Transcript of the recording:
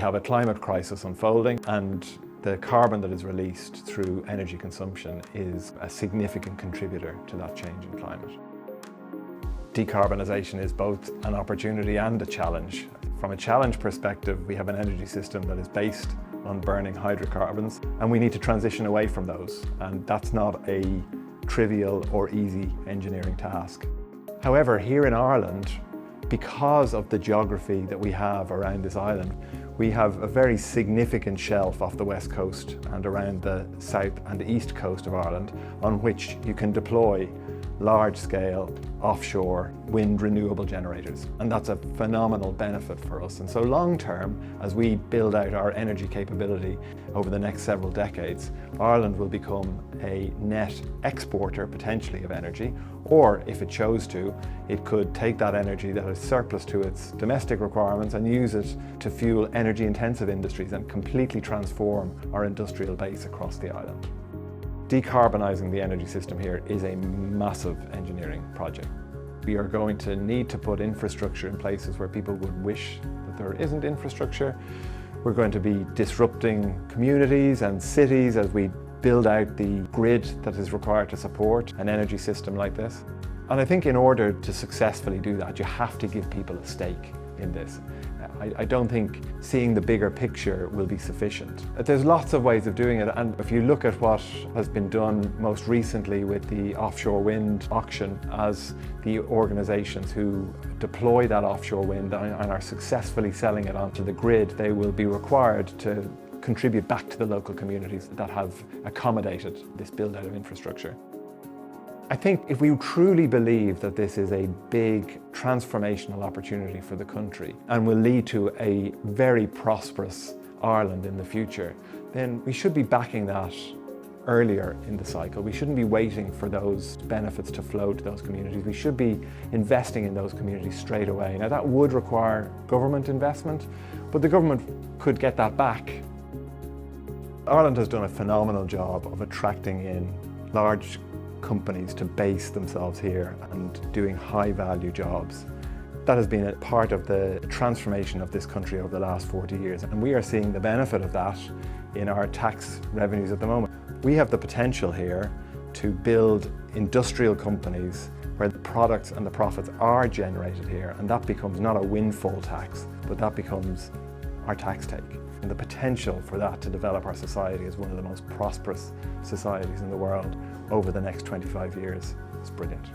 have a climate crisis unfolding, and the carbon that is released through energy consumption is a significant contributor to that change in climate. Decarbonisation is both an opportunity and a challenge. From a challenge perspective, we have an energy system that is based on burning hydrocarbons, and we need to transition away from those, and that's not a trivial or easy engineering task. However, here in Ireland, because of the geography that we have around this island, we have a very significant shelf off the west coast and around the south and the east coast of Ireland on which you can deploy large-scale offshore wind renewable generators. And that's a phenomenal benefit for us. And so long-term, as we build out our energy capability over the next several decades, Ireland will become a net exporter, potentially, of energy, or if it chose to, it could take that energy that is surplus to its domestic requirements and use it to fuel energy-intensive industries and completely transform our industrial base across the island. Decarbonising the energy system here is a massive engineering project. We are going to need to put infrastructure in places where people would wish that there isn't infrastructure. We're going to be disrupting communities and cities as we build out the grid that is required to support an energy system like this. And I think in order to successfully do that, you have to give people a stake in this. I don't think seeing the bigger picture will be sufficient. There's lots of ways of doing it, and if you look at what has been done most recently with the offshore wind auction, as the organisations who deploy that offshore wind and are successfully selling it onto the grid, they will be required to contribute back to the local communities that have accommodated this build-out of infrastructure. I think if we truly believe that this is a big transformational opportunity for the country and will lead to a very prosperous Ireland in the future, then we should be backing that earlier in the cycle. We shouldn't be waiting for those benefits to flow to those communities. We should be investing in those communities straight away. Now that would require government investment, but the government could get that back. Ireland has done a phenomenal job of attracting in large companies to base themselves here and doing high-value jobs. That has been a part of the transformation of this country over the last 40 years, and we are seeing the benefit of that in our tax revenues at the moment. We have the potential here to build industrial companies where the products and the profits are generated here, and that becomes not a windfall tax, but that becomes our tax take. And the potential for that to develop our society as one of the most prosperous societies in the world over the next 25 years is brilliant.